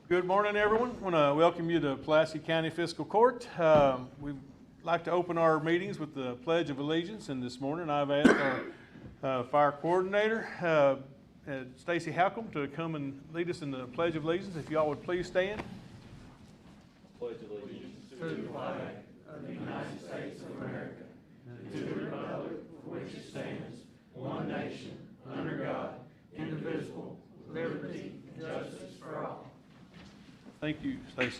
Good morning, everyone. I want to welcome you to Pulaski County Fiscal Court. We'd like to open our meetings with the Pledge of Allegiance, and this morning I've asked our fire coordinator, Stacy Halcomb, to come and lead us in the Pledge of Allegiance. If y'all would please stand. Pledge allegiance to the flag of the United States of America, and to the republic for which it stands, one nation, under God, indivisible, with liberty and justice for all. Thank you, Stacy.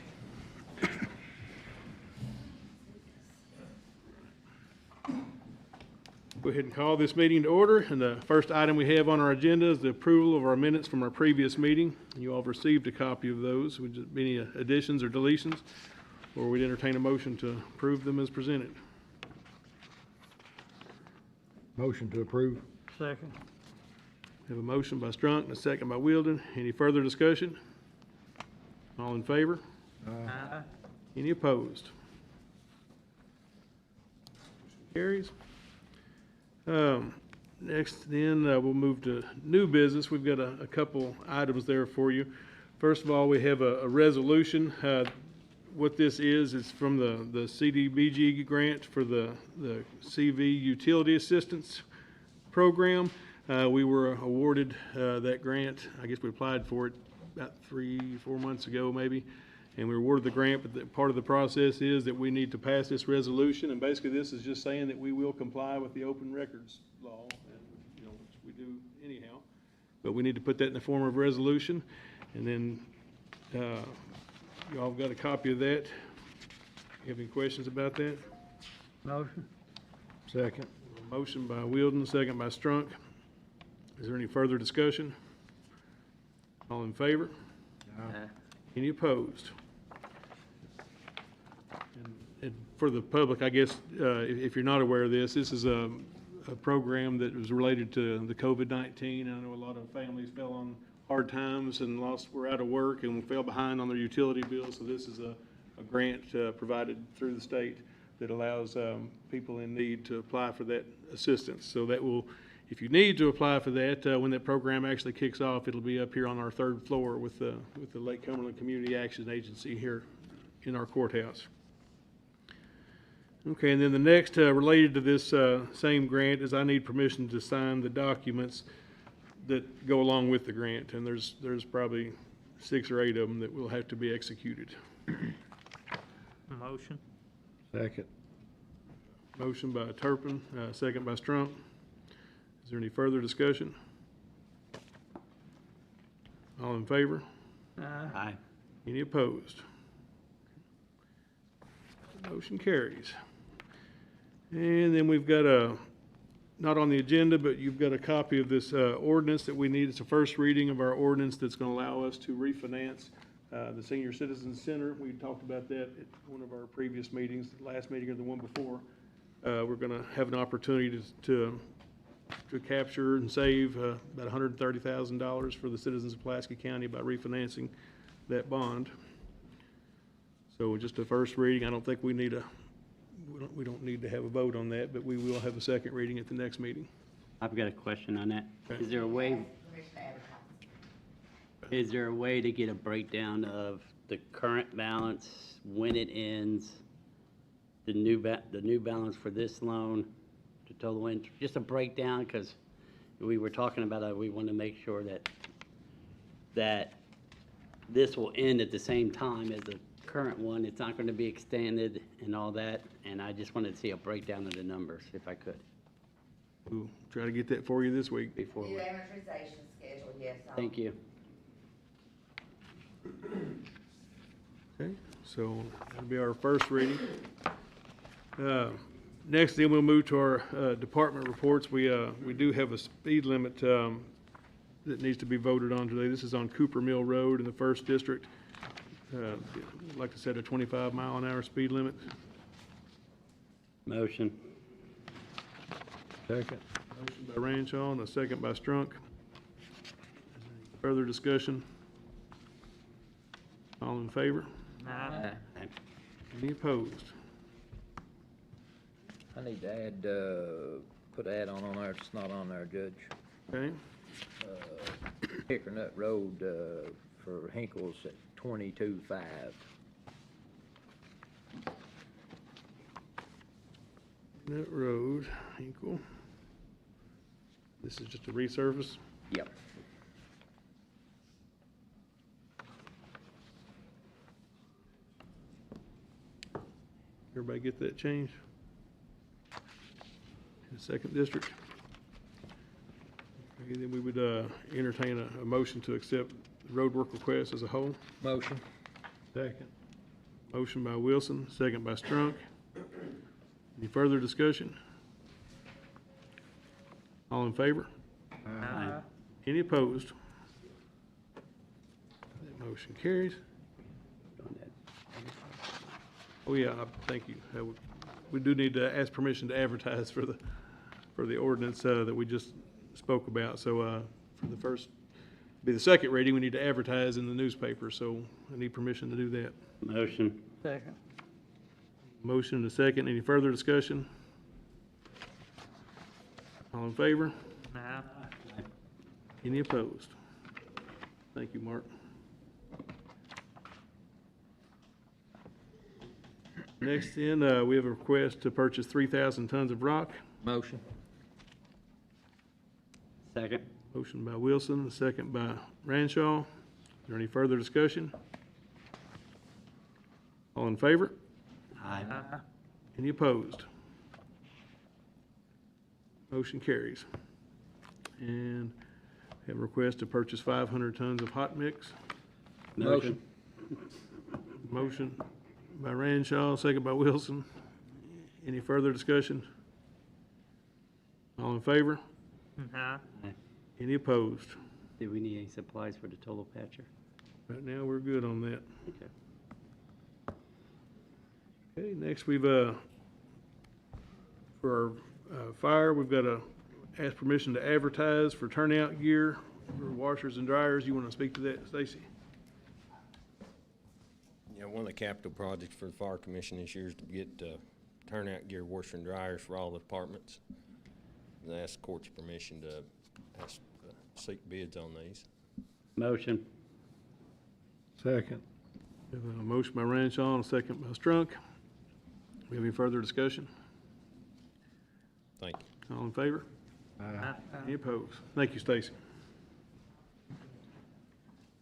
Go ahead and call this meeting to order. And the first item we have on our agenda is the approval of our minutes from our previous meeting. You all have received a copy of those. Would there be any additions or deletions? Or we'd entertain a motion to approve them as presented. Motion to approve. Second. We have a motion by Strunk and a second by Wielden. Any further discussion? All in favor? Aye. Any opposed? Carries. Next, then, we'll move to new business. We've got a couple items there for you. First of all, we have a resolution. What this is from the CDBG grant for the CV Utility Assistance Program. We were awarded that grant. I guess we applied for it about 3-4 months ago, maybe, and we were awarded the grant. But part of the process is that we need to pass this resolution, and basically this is just saying that we will comply with the open records law, and which we do anyhow. But we need to put that in the form of a resolution, and then you all got a copy of that. You have any questions about that? Motion. Second. A motion by Wielden, second by Strunk. Is there any further discussion? All in favor? Aye. Any opposed? And for the public, I guess, if you're not aware of this, this is a program that was related to the COVID-19. I know a lot of families fell on hard times and were out of work and fell behind on their utility bills. So this is a grant provided through the state that allows people in need to apply for that assistance. So that will, if you need to apply for that, when that program actually kicks off, it'll be up here on our third floor with the Lake Cumberland Community Action Agency here in our courthouse. Okay, and then the next related to this same grant is I need permission to sign the documents that go along with the grant, and there's probably 6 or 8 of them that will have to be executed. Motion. Second. Motion by Turpin, second by Strunk. Is there any further discussion? All in favor? Aye. Any opposed? Motion carries. And then we've got not on the agenda, but you've got a copy of this ordinance that we need. It's a first reading of our ordinance that's going to allow us to refinance the Senior Citizens Center. We talked about that at one of our previous meetings, the last meeting or the one before. We're going to have an opportunity to capture and save about $130,000 for the citizens of Pulaski County by refinancing that bond. So just a first reading. I don't think we don't need to have a vote on that, but we will have a second reading at the next meeting. I've got a question on that. Okay. Is there a way to get a breakdown of the current balance, when it ends, the new balance for this loan, the total interest, just a breakdown? Because we were talking about it, we want to make sure that this will end at the same time as the current one. It's not going to be extended and all that, and I just wanted to see a breakdown of the numbers if I could. We'll try to get that for you this week. Before New we, amortization schedule, yes. thank you. Okay, so that'll be our first reading. Next, then we'll move to our department reports. We do have a speed limit that needs to be voted on today. This is on Cooper Mill Road in the 1st District. Like I said, a 25-mile-an-hour speed limit. Motion. Second. Motion by Ranshaw and a second by Strunk. Further discussion? All in favor? Aye. Any opposed? I need to add, put an add-on on there, it's not on there, Judge. Okay, Hickory Nut Road, for Hinkle's at 22.5. That road, Hinkle. This is just a resurface. Yep. Everybody get that change? In the second district? Okay, then we would entertain a motion to accept the road work request as a whole. Motion. Second. Motion by Wilson, second by Strunk. Any further discussion? All in favor? Aye. Any opposed? That motion carries. Oh, yeah, thank you. We do need to ask permission to advertise for the ordinance that we just spoke about. So for the first, be the second reading, we need to advertise in the newspaper, so I need permission to do that. Motion. Second. Motion and a second. Any further discussion? All in favor? Aye. Any opposed? Thank you, Mark. Next then, we have a request to purchase 3,000 tons of rock. Motion. Second. Motion by Wilson, a second by Ranshaw. Is there any further discussion? All in favor? Aye. Aye. Any opposed? Motion carries. And have a request to purchase 500 tons of hot mix. Motion. Motion by Ranshaw, second by Wilson. Any further discussion? All in favor? Aye. Any opposed? Do we need any supplies for the total patcher? Right now, we're good on that. Okay. Okay, next we've, for our fire, we've got to ask permission to advertise for turnout gear for washers and dryers. You want to speak to that, Stacy? Yeah, one of the capital projects for the fire commission this year is to get turnout gear, washer and dryers for all the departments. And ask the court's permission to seek bids on these. Motion. Second. We have a motion by Ranshaw and a second by Strunk. We have any further discussion? Thank you. All in favor? Aye. Any opposed? Thank you, Stacy.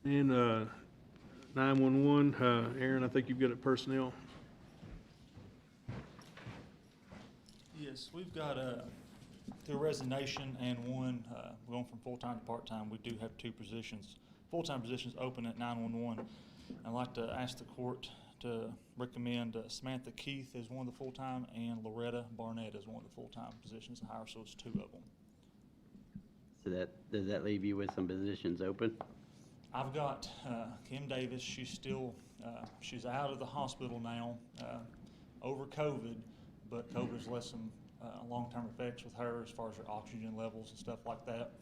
And 911, Aaron, I think you've got it personnel. Yes, we've got through resignation and one going from full-time to part-time, we do have two positions, full-time positions open at 911. I'd like to ask the court to recommend Samantha Keith as one of the full-time and Loretta Barnett as one of the full-time positions to hire, so it's two of them. So does that leave you with some positions open? I've got Kim Davis. She's still she's out of the hospital now over COVID, but COVID's left some long-term effects with her as far as her oxygen levels and stuff like that.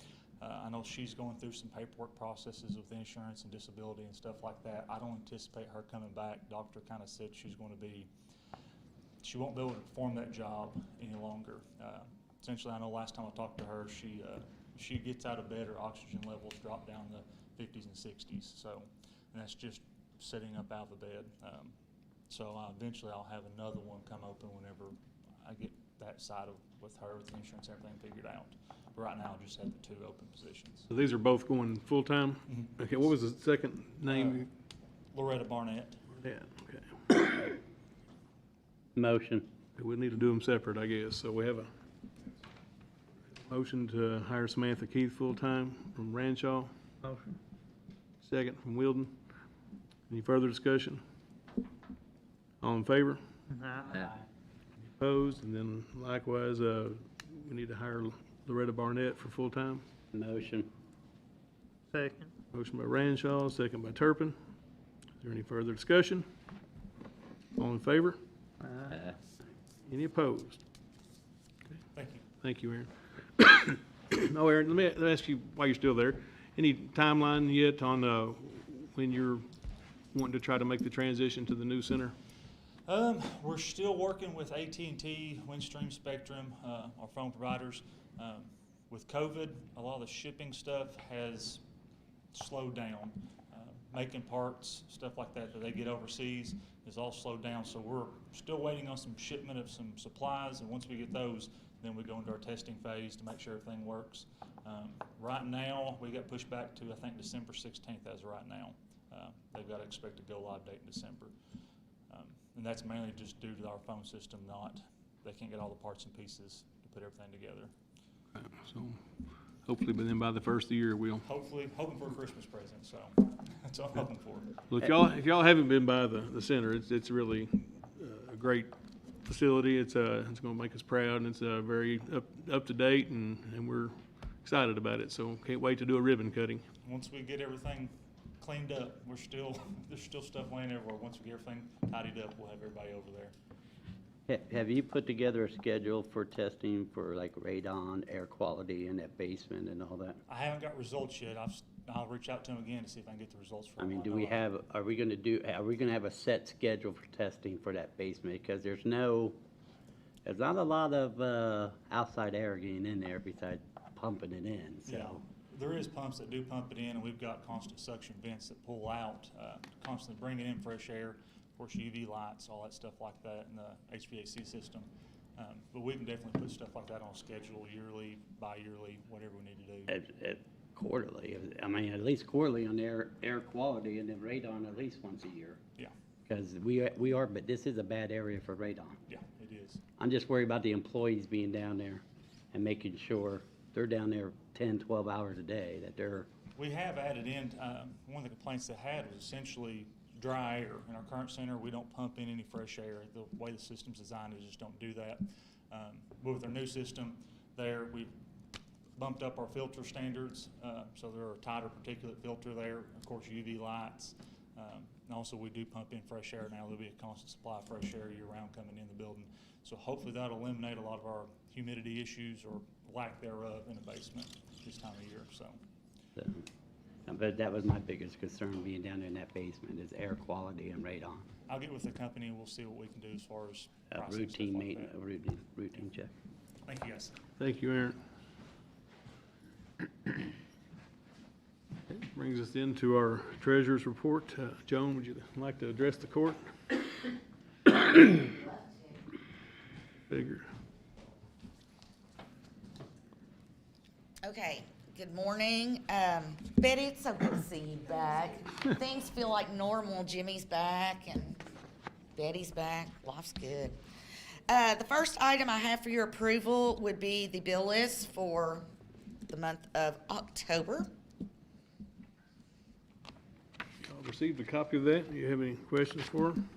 I know she's going through some paperwork processes with insurance and disability and stuff like that. I don't anticipate her coming back. Doctor kind of said she won't be able to perform that job any longer. Essentially, I know last time I talked to her, she gets out of bed, her oxygen levels drop down the 50s and 60s. So, and that's just sitting up out of the bed. So eventually I'll have another one come open whenever I get that side of with her, with the insurance, everything figured out. But right now I just have the two open positions. So these are both going full-time? Mhm. Okay, what was the second name? Loretta Barnett. Yeah, okay. Motion. We'll need to do them separate, I guess. So we have a motion to hire Samantha Keith full-time from Ranshaw, Motion. second from Wilden. Any further discussion? All in favor? Aye. Opposed? And then likewise, we need to hire Loretta Barnett for full-time. Motion. Second. Motion by Ranshaw, second by Turpin. Is there any further discussion? All in favor? Aye. Any opposed? Thank you. Thank you, Aaron. Oh, Aaron, let me ask you, while you're still there, any timeline yet on when you're wanting to try to make the transition to the new center? We're still working with AT&T, Windstream, Spectrum, our phone providers. With COVID, a lot of the shipping stuff has slowed down. making parts, stuff like that they get overseas is all slowed down. So we're still waiting on some shipment of some supplies, and once we get those, then we go into our testing phase to make sure everything works. Right now, we got pushed back to, I think, December 16th as of right now. They've got to expect a go-live date in December. And that's mainly just due to our phone system they can't get all the parts and pieces to put everything together. So hopefully by the first of the year, we'll. Hopefully, hoping for a Christmas present, so that's all I'm hoping for. Look, if y'all haven't been by the center, it's really a great facility. It's going to make us proud, and it's very up to date, and we're excited about it. So can't wait to do a ribbon cutting. Once we get everything cleaned up, there's still stuff laying everywhere. Once we get everything tidied up, we'll have everybody over there. Have you put together a schedule for testing for like radon, air quality in that basement and all that? I haven't got results yet. I'll reach out to them again to see if I can get the results for I mean, them. are we gonna have a set schedule for testing for that basement? Because there's not a lot of outside air getting in there besides pumping it in, so. Yeah, there is pumps that do pump it in, and we've got constant suction vents that pull out, constantly bringing in fresh air. Of course, UV lights, all that stuff like that, and the HVAC system. But we can definitely put stuff like that on a schedule, yearly, bi-yearly, whatever we need to do. Quarterly, I mean, at least quarterly on air quality, and then radon at least once a year. Yeah, Because but this is a bad area for radon. yeah, it is. I'm just worried about the employees being down there and making sure they're down there 10, 12 hours a day, that they're. We have added in, one of the complaints they had was essentially dry air. In our current center, we don't pump in any fresh air. The way the system's designed is just don't do that. But with our new system there, we've bumped up our filter standards, so there are a tighter particulate filter there, of course UV lights. And also we do pump in fresh air now. There'll be a constant supply of fresh air year-round coming in the building. So hopefully that'll eliminate a lot of our humidity issues or lack thereof in the basement this time of year. So. But that was my biggest concern being down there in that basement is air quality and radon. I'll get with the company and we'll see what we can do as far as pricing, Routine stuff like maintenance, that. routine check. Thank you, guys. Thank you, Aaron. Brings us into our treasurer's report. Joan, would you like to address the court? Figure. Okay, good morning. Betty, it's so good to see you back. Things feel like normal. Jimmy's back and Betty's back. Life's good. The first item I have for your approval would be the bill list for the month of October. Y'all received a copy of that. Do you have any questions for him?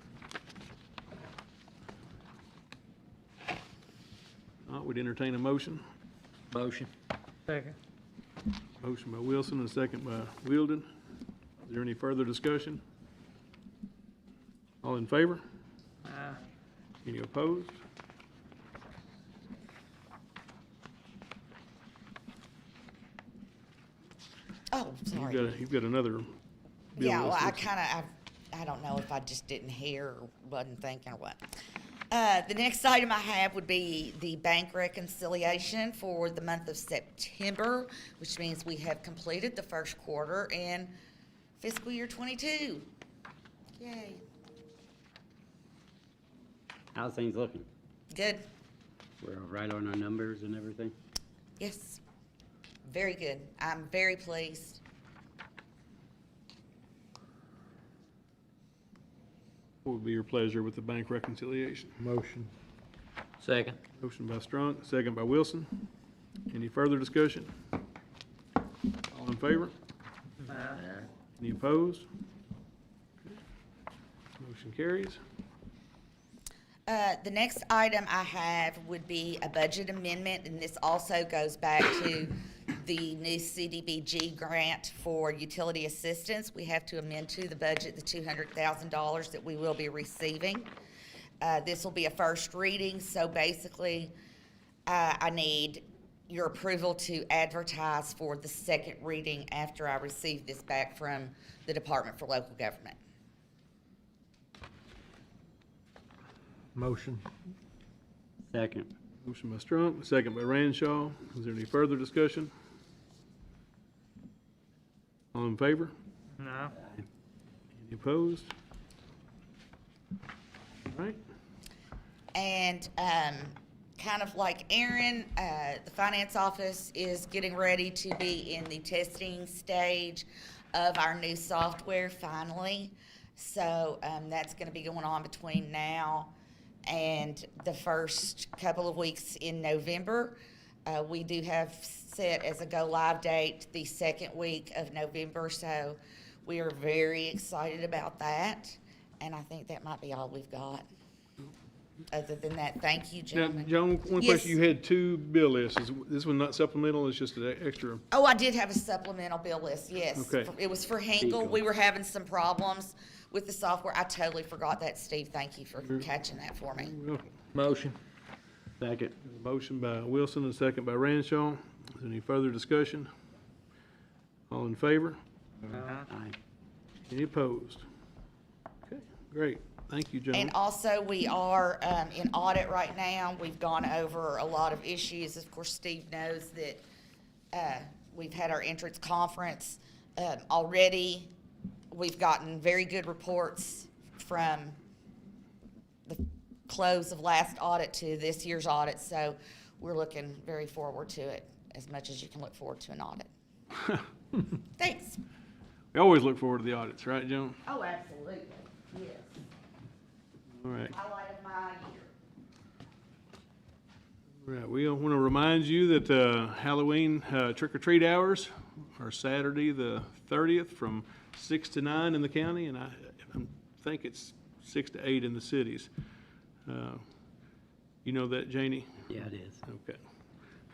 Would entertain a motion. Motion. Second. Motion by Wilson and a second by Wielden. Is there any further discussion? All in favor? Aye. Any opposed? Oh, sorry. You've got another bill Yeah, well, list. I don't know if I just didn't hear or wasn't thinking or what. The next item I have would be the bank reconciliation for the month of September, which means we have completed the first quarter in fiscal year 22. Yay. How's things looking? Good. We're right on our numbers and everything? Yes. Very good. I'm very pleased. What would be your pleasure with the bank reconciliation? Motion. Second. Motion by Strunk, second by Wilson. Any further discussion? All in favor? Aye. Any opposed? Motion carries. The next item I have would be a budget amendment, and this also goes back to the new CDBG grant for utility assistance. We have to amend to the budget the $200,000 that we will be receiving. This will be a first reading, so basically, I need your approval to advertise for the second reading after I receive this back from the Department for Local Government. Motion. Second. Motion by Strunk, second by Ranshaw. Is there any further discussion? All in favor? No. Any opposed? All right. And kind of like Aaron, the finance office is getting ready to be in the testing stage of our new software finally. So that's going to be going on between now and the first couple of weeks in November. We do have set as a go-live date the second week of November, so we are very excited about that. And I think that might be all we've got. Other than that, thank you, Now, gentlemen. Joan, one Yes. question, you had two bill lists. Is this one not supplemental, it's just an extra? Oh, I did have a supplemental bill list, yes. Okay. It was for Hinkle. We were having some problems with the software. I totally forgot that, Steve. Thank you for catching that for me. Well, Motion. Second. a motion by Wilson and a second by Ranshaw. Is there any further discussion? All in favor? Aye. Any opposed? Okay, great. Thank you, Joan. And also, we are in audit right now. We've gone over a lot of issues. Of course, Steve knows that we've had our entrance conference already. We've gotten very good reports from the close of last audit to this year's audit, so we're looking very forward to it, as much as you can look forward to an audit. Thanks. We always look forward to the audits, right, Joan? Oh, absolutely, yes. All right. Highlight of my year. All right, we want to remind you that Halloween trick-or-treat hours are Saturday the 30th from 6 to 9 in the county, and I think it's 6 to 8 in the cities. You know that, Janie? Yeah, it is. Okay.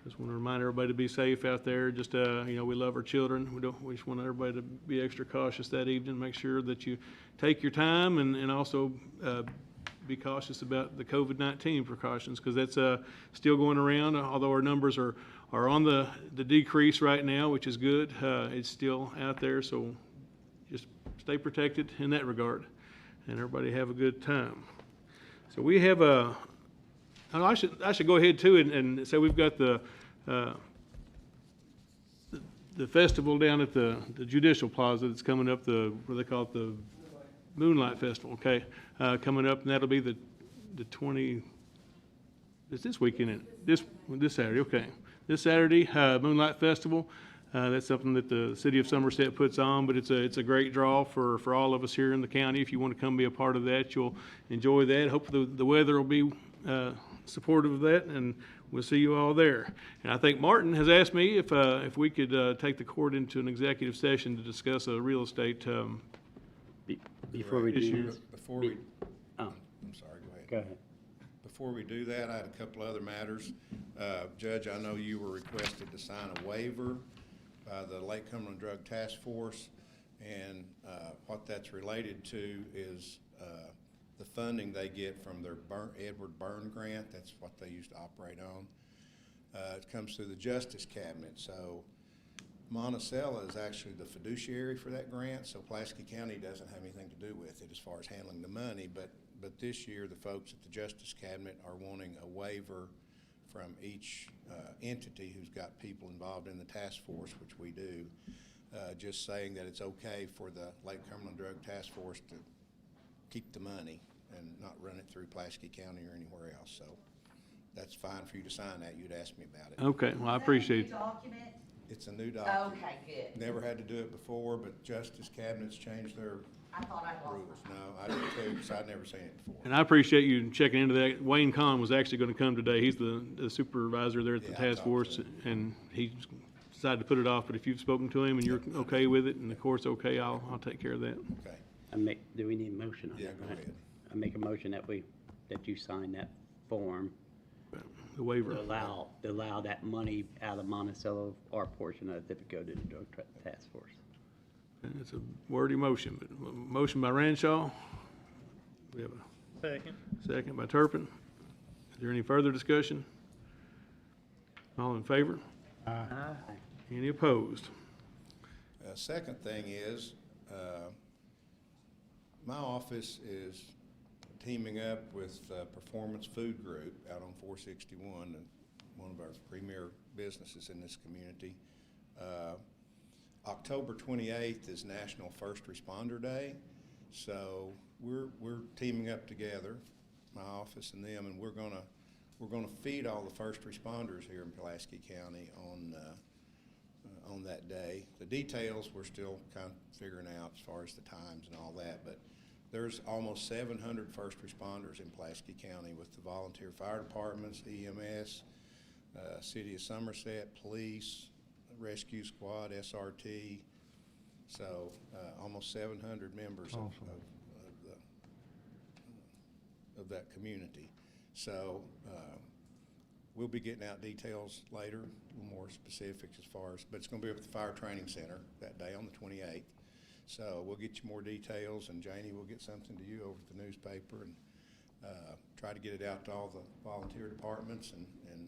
Just want to remind everybody to be safe out there. Just, we love our children. We just want everybody to be extra cautious that evening. Make sure that you take your time and also be cautious about the COVID-19 precautions, because that's still going around. Although our numbers are on the decrease right now, which is good, it's still out there. So just stay protected in that regard, and everybody have a good time. So we have I should go ahead too and say we've got the festival down at the Judicial Plaza that's coming up, what they call it, the Moonlight Festival, okay, coming up, and that'll be the 20, it's this weekend, this Saturday, okay. This Saturday, Moonlight Festival, that's something that the city of Somerset puts on, but it's a great draw for all of us here in the county. If you want to come be a part of that, you'll enjoy that. Hopefully the weather will be supportive of that, and we'll see you all there. And I think Martin has asked me if we could take the court into an executive session to discuss a real estate Before we do Issue. this. Before we, Oh, I'm sorry, go ahead. go ahead. Before we do that, I had a couple other matters. Judge, I know you were requested to sign a waiver by the Lake Cumberland Drug Task Force, and what that's related to is the funding they get from their Edward Byrne grant. That's what they used to operate on. It comes through the Justice Cabinet. So Monticello is actually the fiduciary for that grant, so Pulaski County doesn't have anything to do with it as far as handling the money. But this year, the folks at the Justice Cabinet are wanting a waiver from each entity who's got people involved in the task force, which we do, just saying that it's okay for the Lake Cumberland Drug Task Force to keep the money and not run it through Pulaski County or anywhere else. So that's fine for you to sign that. You'd asked me about it. Okay, well, I appreciate it. Document? It's a new document. Okay, good. Never had to do it before, but Justice Cabinet's changed their I thought I lost rules. No, I did too, because I'd never seen it before. And I appreciate you checking into that. Wayne Kahn was actually going to come today. He's the supervisor there at the Yeah, I task talked force, to him. and he decided to put it off. But if you've spoken to him and you're okay with it, and the court's okay, I'll take care of that. Okay, Do we need a motion on yeah, that? go right? ahead. I make a motion that you sign that form The waiver. to allow that money out of Monticello, our portion of it, to go to the drug task force. And it's a wordy motion, but a motion by Ranshaw. We have a Second. second by Turpin. Is there any further discussion? All in favor? Aye. Any opposed? Second thing is, my office is teaming up with Performance Food Group out on 461, and one of our premier businesses in this community. October 28th is National First Responder Day, So we're teaming up together, my office and them, and we're gonna feed all the first responders here in Pulaski County on that day. The details we're still kind of figuring out as far as the times and all that, but there's almost 700 first responders in Pulaski County with the volunteer fire departments, EMS, City of Somerset, police, rescue squad, SRT. So almost 700 members Awesome. of that community. So we'll be getting out details later, a little more specifics as far as, but it's going to be up at the Fire Training Center that day on the 28th. So we'll get you more details, and Janie will get something to you over at the newspaper, and try to get it out to all the volunteer departments and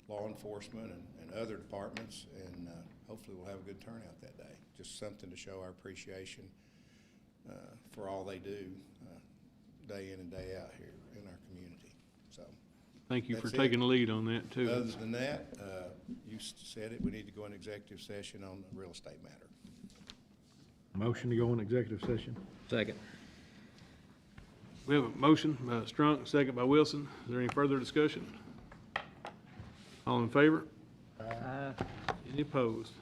law enforcement and other departments, and hopefully we'll have a good turnout that day. Just something to show our appreciation for all they do day in and day out here in our community. So Thank you for That's it. taking the lead on that, too. other than that, you said it, we need to go in executive session on the real estate matter. Motion to go in executive session. Second. We have a motion by Strunk, second by Wilson. Is there any further discussion? All in favor? Aye. Any opposed?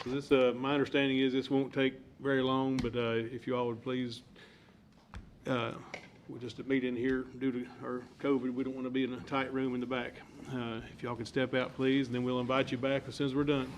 So this, my understanding is this won't take very long, but if you all would please, we'll just meet in here due to our COVID. We don't want to be in a tight room in the back. If y'all could step out, please, and then we'll invite you back as soon as we're done.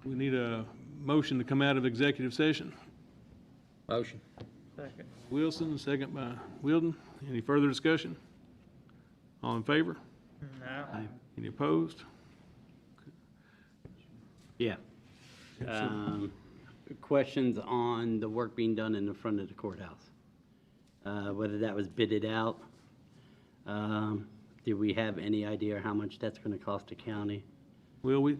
We need a motion to come out of executive session. Motion. Second. Wilson, second by Wilden. Any further discussion? All in favor? No. Any opposed? Yeah. Questions on the work being done in the front of the courthouse? Whether that was bidded out? Do we have any idea how much that's gonna cost the county? Well, we,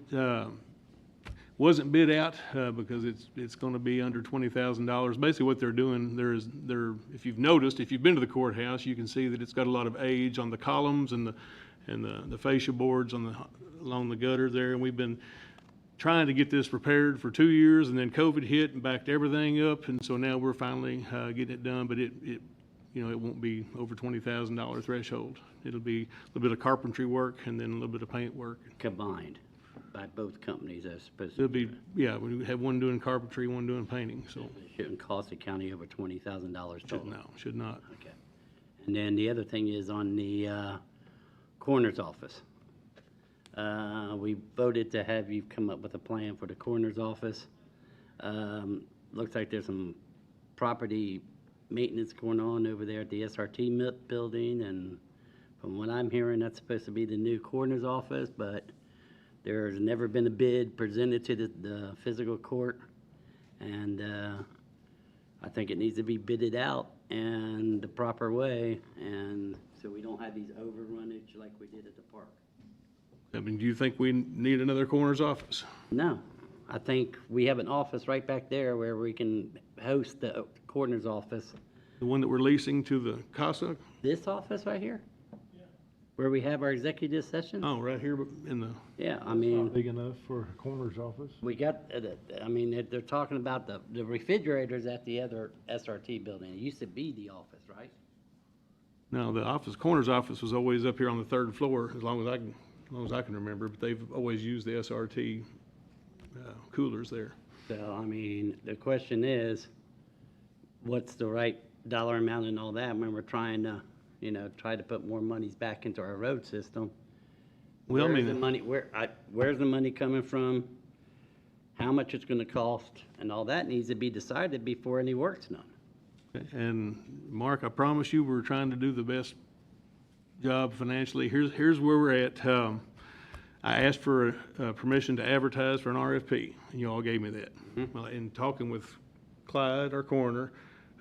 wasn't bid out, because it's gonna be under $20,000. Basically what they're doing, if you've noticed, if you've been to the courthouse, you can see that it's got a lot of age on the columns and the fascia boards along the gutter there, and we've been trying to get this repaired for 2 years, and then COVID hit and backed everything up, and so now we're finally, getting it done, but it won't be over $20,000 threshold. It'll be a little bit of carpentry work and then a little bit of paint work. Combined by both companies, I suppose. It'll be, yeah, we have one doing carpentry, one doing painting, so It shouldn't cost the county over $20,000 total. should not. Okay. And then the other thing is on the coroner's office. We voted to have you come up with a plan for the coroner's office. Looks like there's some property maintenance going on over there at the SRT building, and from what I'm hearing, that's supposed to be the new coroner's office, but there's never been a bid presented to the physical court, and I think it needs to be bidded out and the proper way, and so we don't have these overrunnage like we did at the park. I mean, do you think we need another coroner's office? No, I think we have an office right back there where we can host the coroner's office. The one that we're leasing to the CASA? This office right here? Where we have our executive session? Oh, right here in the, Yeah, I mean, Big enough for a coroner's office? we got, I mean, they're talking about the refrigerators at the other SRT building. It used to be the office, right? no, the coroner's office was always up here on the third floor, as long as I can remember, but they've always used the SRT coolers there. So, I mean, the question is, what's the right dollar amount and all that when we're trying to, try to put more monies back into our road system? Well, I Where's mean, the money, where's the money coming from? How much it's gonna cost, and all that needs to be decided before any work's done. and Mark, I promise you, we're trying to do the best job financially. Here's where we're at. I asked for permission to advertise for an RFP, and you all gave me that. Well, in talking with Clyde, our coroner,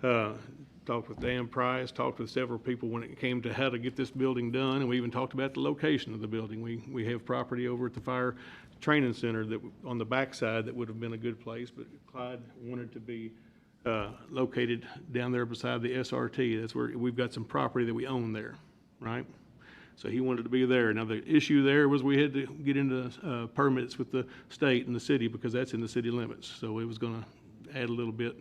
talked with Dan Price, talked with several people when it came to how to get this building done, and we even talked about the location of the building. We have property over at the fire training center that, on the backside, that would have been a good place, but Clyde wanted to be located down there beside the SRT. That's where we've got some property that we own there, right? So he wanted to be there. Now, the issue there was we had to get into permits with the state and the city because that's in the city limits. So it was going to add a little bit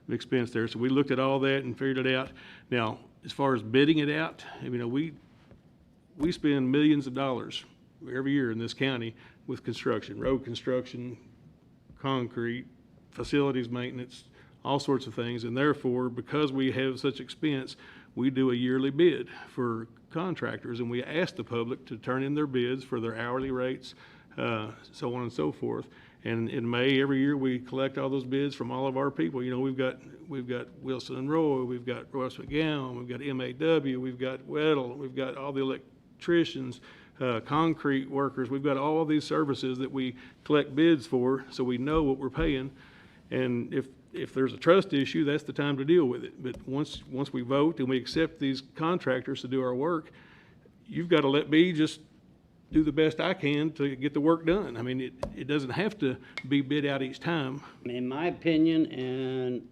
of expense there. So we looked at all that and figured it out. Now, as far as bidding it out, we spend millions of dollars every year in this county with construction, road construction, concrete, facilities maintenance, all sorts of things. And therefore, because we have such expense, we do a yearly bid for contractors, and we ask the public to turn in their bids for their hourly rates, so on and so forth. And in May, every year, we collect all those bids from all of our people. We've got Wilson and Roy, we've got Ross McGowan, we've got MAW, we've got Weddle, we've got all the electricians, concrete workers. We've got all these services that we collect bids for, so we know what we're paying. And if there's a trust issue, that's the time to deal with it. But once we vote and we accept these contractors to do our work, you've got to let me just do the best I can to get the work done. I mean, it doesn't have to be bid out each time. In my opinion,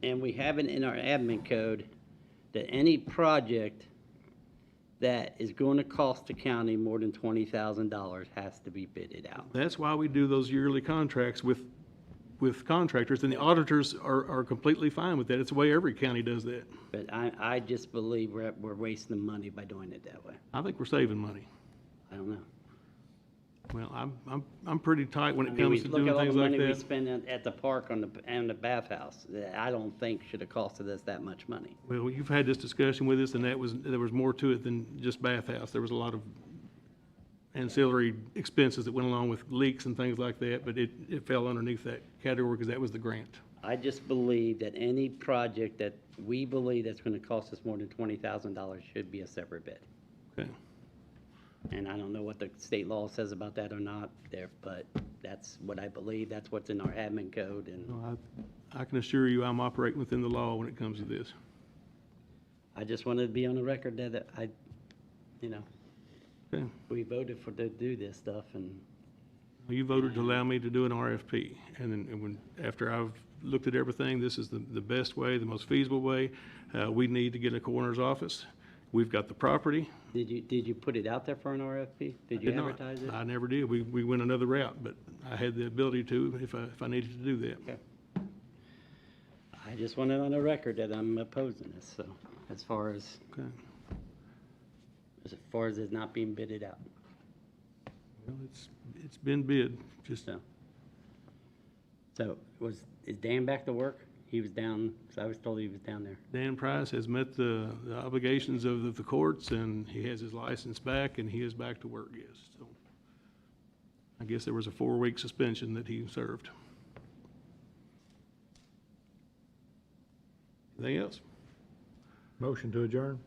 and we have it in our admin code, that any project that is going to cost the county more than $20,000 has to be bidded out. That's why we do those yearly contracts with contractors, and the auditors are completely fine with that. It's the way every county does that. But I just believe we're wasting money by doing it that way. I think we're saving money. I don't know. Well, I'm pretty tight when I it mean, comes to doing look at all things the like money we that. spend at the park on the bathhouse. That I don't think should have costed us that much money. Well, you've had this discussion with us, and there was more to it than just bathhouse. There was a lot of ancillary expenses that went along with leaks and things like that, but it fell underneath that category because that was the grant. I just believe that any project that we believe that's gonna cost us more than $20,000 should be a separate bid. Okay. And I don't know what the state law says about that or not there, but that's what I believe, that's what's in our admin code, and No, I can assure you I'm operating within the law when it comes to this. I just wanted to be on the record that I, you know, Okay. we voted to do this stuff, and You voted to allow me to do an RFP, and then, after I've looked at everything, this is the best way, the most feasible way. We need to get a coroner's office. We've got the property. did you put it out there for an RFP? Did you Did not. advertise it? I never did. We went another route, but I had the ability to if I needed to do that. Okay. I just wanted on the record that I'm opposing this, so, as far as it's not being bidded out, Well, it's been bid, just, so. So, is Dan back to work? He was down, 'cause I was told he was down there. Dan Price has met the obligations of the courts, and he has his license back, and he is back to work, yes. So I guess there was a 4-week suspension that he served. Anything else? Motion to adjourn?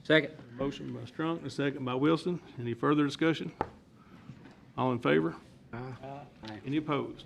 Second. Motion by Strunk, and a second by Wilson. Any further discussion? All in favor? Aye. Aye. Any opposed?